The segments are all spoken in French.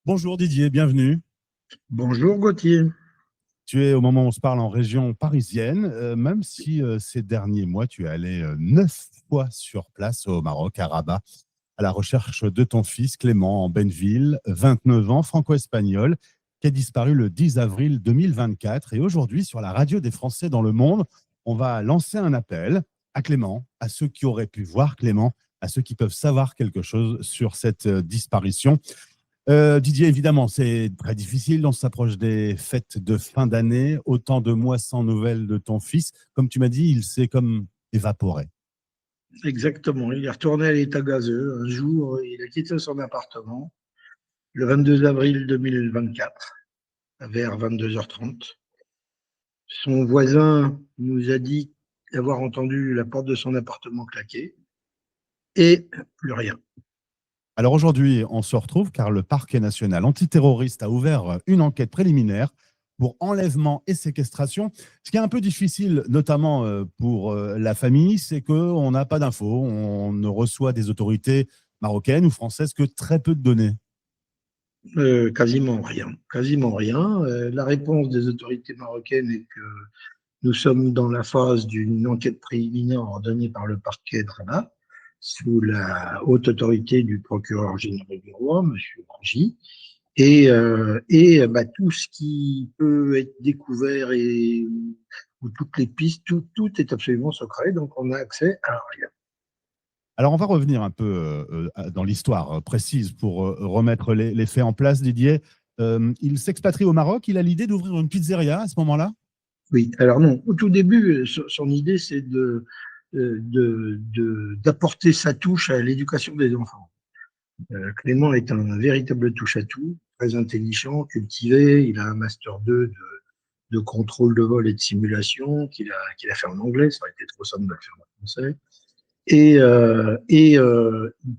Bonjour Didier, bienvenue. Bonjour Gauthier. Tu es au moment où on se parle en région parisienne, même si ces derniers mois tu es allé 9 fois sur place au Maroc, à Rabat, à la recherche de ton fils Clément en Benneville, 29 ans, franco-espagnol, qui a disparu le 10 avril 2024. Et aujourd'hui, sur la radio des Français dans le monde, on va lancer un appel à Clément, à ceux qui auraient pu voir Clément, à ceux qui peuvent savoir quelque chose sur cette disparition. Didier, évidemment, c'est très difficile. On s'approche des fêtes de fin d'année. Autant de mois sans nouvelles de ton fils. Comme tu m'as dit, il s'est comme évaporé. Exactement. Il est retourné à l'état gazeux. Un jour, il a quitté son appartement le 22 avril 2024, vers 22h30. Son voisin nous a dit avoir entendu la porte de son appartement claquer et plus rien. Alors aujourd'hui, on se retrouve car le parquet national antiterroriste a ouvert une enquête préliminaire pour enlèvement et séquestration. Ce qui est un peu difficile, notamment pour la famille, c'est qu'on n'a pas d'infos. On ne reçoit des autorités marocaines ou françaises que très peu de données. Quasiment rien. Quasiment rien. La réponse des autorités marocaines est que nous sommes dans la phase d'une enquête préliminaire ordonnée par le parquet de Rabat, sous la haute autorité du procureur général du roi, M. Rangy. Tout ce qui peut être découvert ou toutes les pistes, tout est absolument secret, donc on n'a accès à rien. Alors, on va revenir un peu dans l'histoire précise pour remettre les faits en place, Didier. Il s'expatrie au Maroc. Il a l'idée d'ouvrir une pizzeria à ce moment-là. Oui, alors non, au tout début, son idée, c'est d'apporter sa touche à l'éducation des enfants. Clément est un véritable touche-à-tout, très intelligent, cultivé. Il a un master 2 de contrôle de vol et de simulation qu'il a fait en anglais. Ça aurait été trop simple de le faire en français. Il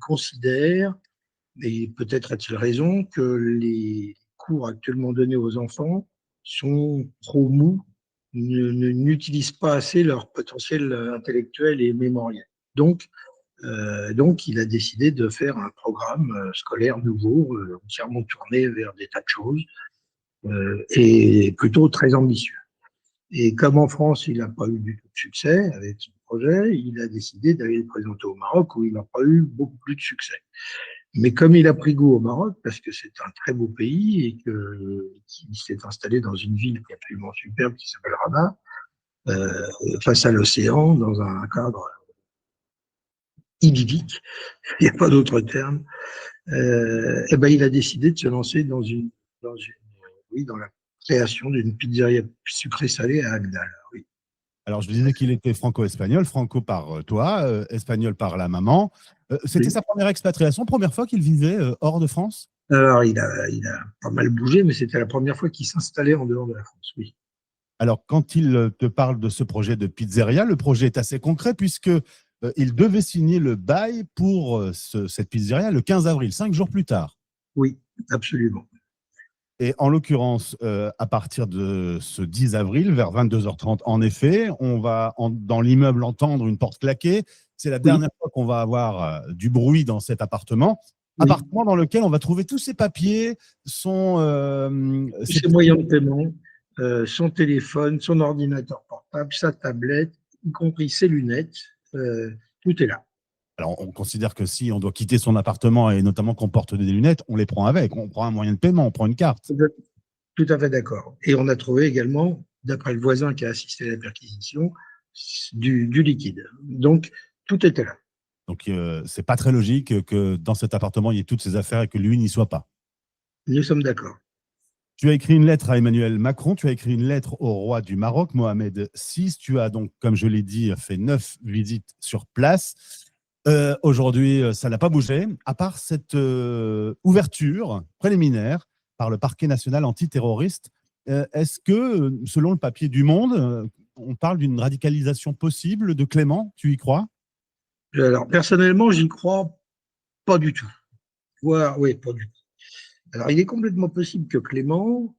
considère, et peut-être a-t-il raison, que les cours actuellement donnés aux enfants sont trop mous, n'utilisent pas assez leur potentiel intellectuel et mémoriel. Donc, il a décidé de faire un programme scolaire nouveau, entièrement tourné vers des tas de choses, et plutôt très ambitieux. Et comme en France, il n'a pas eu du tout de succès avec son projet, il a décidé d'aller le présenter au Maroc, où il n'a pas eu beaucoup plus de succès. Mais comme il a pris goût au Maroc, parce que c'est un très beau pays et qu'il s'est installé dans une ville qui est absolument superbe, qui s'appelle Rabat, face à l'océan, dans un cadre idyllique, il n'y a pas d'autre terme, il a décidé de se lancer dans la création d'une pizzeria sucrée-salée à Agdal. Oui. Alors, je disais qu'il était franco-espagnol, franco par toi, espagnol par la maman. C'était Oui. sa première expatriation, première fois qu'il vivait hors de France. Alors, il a pas mal bougé, mais c'était la première fois qu'il s'installait en dehors de la France, oui. Alors, quand il te parle de ce projet de pizzeria, le projet est assez concret puisque il devait signer le bail pour cette pizzeria le 15 avril, 5 jours plus tard. Oui, absolument. Et en l'occurrence, à partir de ce 10 avril, vers 22h30, en effet, on va dans l'immeuble entendre une porte claquer. C'est la Oui, dernière fois qu'on va avoir du bruit dans cet appartement. oui. Appartement dans lequel on va trouver tous ses papiers, Tous ses moyens de paiement, son téléphone, son ordinateur portable, sa tablette, y compris ses lunettes, tout est là. Alors, on considère que si on doit quitter son appartement et notamment qu'on porte des lunettes, on les prend avec. On prend un moyen de paiement, on prend une carte. Tout à fait d'accord. Et on a trouvé également, d'après le voisin qui a assisté à la perquisition, du liquide. Donc, tout était là. Donc, c'est pas très logique que dans cet appartement, il y ait toutes ces affaires et que lui n'y soit pas. Nous sommes d'accord. Tu as écrit une lettre à Emmanuel Macron, tu as écrit une lettre au roi du Maroc, Mohamed VI. Tu as donc, comme je l'ai dit, fait 9 visites sur place. Aujourd'hui, ça n'a pas bougé, à part cette ouverture préliminaire par le parquet national antiterroriste. Est-ce que, selon le papier du Monde, on parle d'une radicalisation possible de Clément? Tu y crois? Alors, personnellement, j'y crois pas du tout. Oui, pas du tout. Alors, il est complètement possible que Clément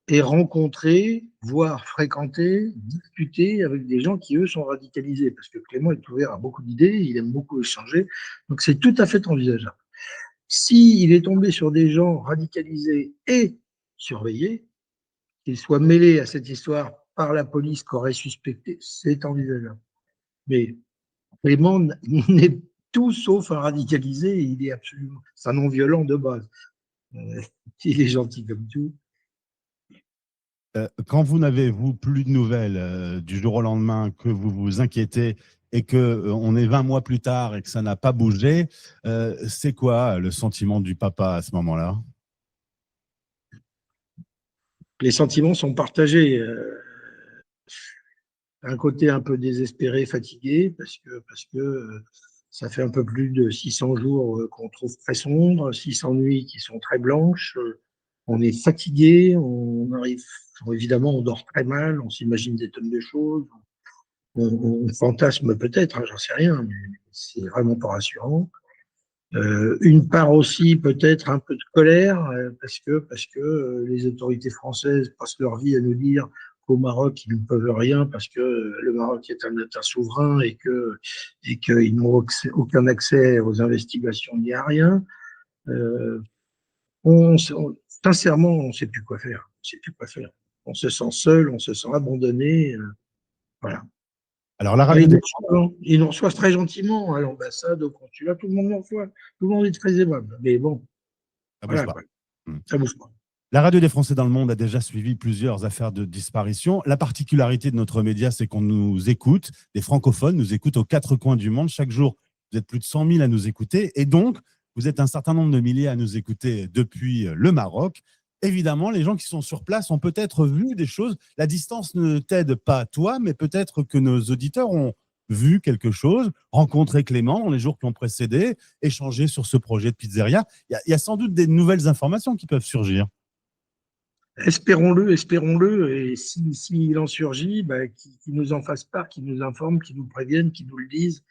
ait rencontré, voire fréquenté, discuté avec des gens qui, eux, sont radicalisés. Parce que Clément est ouvert à beaucoup d'idées, il aime beaucoup échanger. Donc, c'est tout à fait envisageable. S'il est tombé sur des gens radicalisés et surveillés, qu'il soit mêlé à cette histoire par la police qu'aurait suspecté, c'est envisageable. Mais Clément n'est tout sauf un radicalisé, c'est un non-violent de base. Il est gentil comme tout. Quand vous n'avez, vous, plus de nouvelles du jour au lendemain, que vous vous inquiétez et que on est 20 mois plus tard et que ça n'a pas bougé, c'est quoi le sentiment du papa à ce moment-là? Les sentiments sont partagés. Un côté un peu désespéré, fatigué, parce que ça fait un peu plus de 600 jours qu'on trouve très sombres, 600 nuits qui sont très blanches. On est fatigué, évidemment, on dort très mal, on s'imagine des tonnes de choses, on fantasme peut-être, hein, j'en sais rien, mais c'est vraiment pas rassurant. Une part aussi peut-être un peu de colère parce que les autorités françaises passent leur vie à nous dire qu'au Maroc ils ne peuvent rien parce que le Maroc est un État souverain et qu'ils n'ont aucun accès aux investigations ni à rien. Euh, Sincèrement, on ne sait plus quoi faire. On sait plus quoi faire. On se sent seul, on se sent abandonné. Voilà. Alors, la Et radio des... ils nous reçoivent très gentiment à l'ambassade, au consulat, tout le monde nous reçoit. Tout le monde est très aimable. Mais bon, Ça bouge voilà, pas. quoi. Hmm. Ça bouge pas. La radio des Français dans le monde a déjà suivi plusieurs affaires de disparition. La particularité de notre média, c'est qu'on nous écoute, les francophones nous écoutent aux quatre coins du monde. Chaque jour, vous êtes plus de 100 000 à nous écouter. Et donc, vous êtes un certain nombre de milliers à nous écouter depuis le Maroc. Évidemment, les gens qui sont sur place ont peut-être vu des choses. La distance ne t'aide pas, toi, mais peut-être que nos auditeurs ont vu quelque chose, rencontré Clément dans les jours qui ont précédé, échangé sur ce projet de pizzeria. Il y a sans doute des nouvelles informations qui peuvent surgir. Espérons-le, espérons-le. Et s'il en surgit, bah, qu'il nous en fasse part, qu'il nous informe, qu'il nous prévienne, qu'il nous le dise.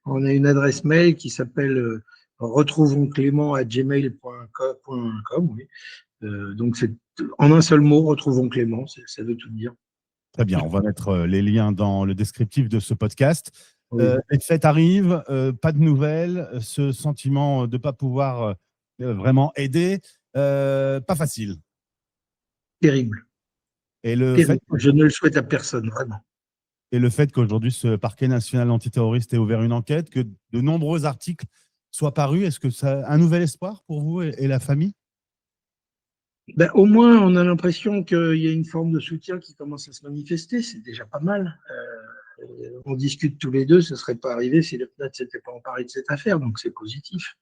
On a une adresse mail qui s'appelle retrouvonclément@gmail.com. Oui. Donc, c'est en un seul mot, retrouvons Clément, ça veut tout dire. Très bien, on va mettre les liens dans le descriptif de ce podcast. Oui. Les fêtes arrivent, pas de nouvelles, ce sentiment de ne pas pouvoir vraiment aider, pas facile. Terrible. Et le Terrible. fait, Je ne le souhaite à personne, vraiment. et le fait qu'aujourd'hui, ce parquet national antiterroriste ait ouvert une enquête, que de nombreux articles soient parus, est-ce que ça a un nouvel espoir pour vous et la famille? Ben, au moins, on a l'impression qu'il y a une forme de soutien qui commence à se manifester. C'est déjà pas mal. On discute tous les deux, ce ne serait pas arrivé si le PNAD ne s'était pas emparé de cette affaire, donc c'est positif.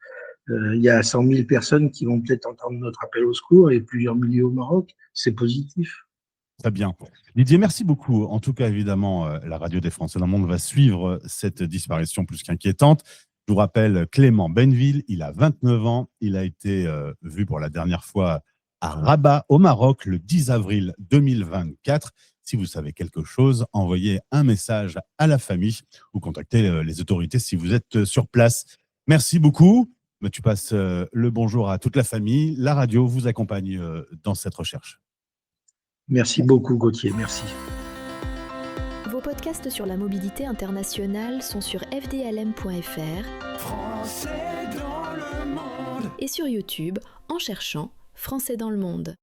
Il y a 100 000 personnes qui vont peut-être entendre notre appel au secours et plusieurs milliers au Maroc. C'est positif. Très bien. Didier, merci beaucoup. En tout cas, évidemment, la radio des Français dans le monde va suivre cette disparition plus qu'inquiétante. Je vous rappelle Clément Benneville, il a 29 ans. Il a été vu pour la dernière fois à Rabat, au Maroc, le 10 avril 2024. Si vous savez quelque chose, envoyez un message à la famille ou contactez les autorités si vous êtes sur place. Merci beaucoup. Mais tu passes le bonjour à toute la famille. La radio vous accompagne dans cette recherche. Merci beaucoup, Gauthier. Merci. Vos podcasts sur la mobilité internationale sont sur fdlm.fr Français dans le monde. et sur YouTube en cherchant Français dans le monde.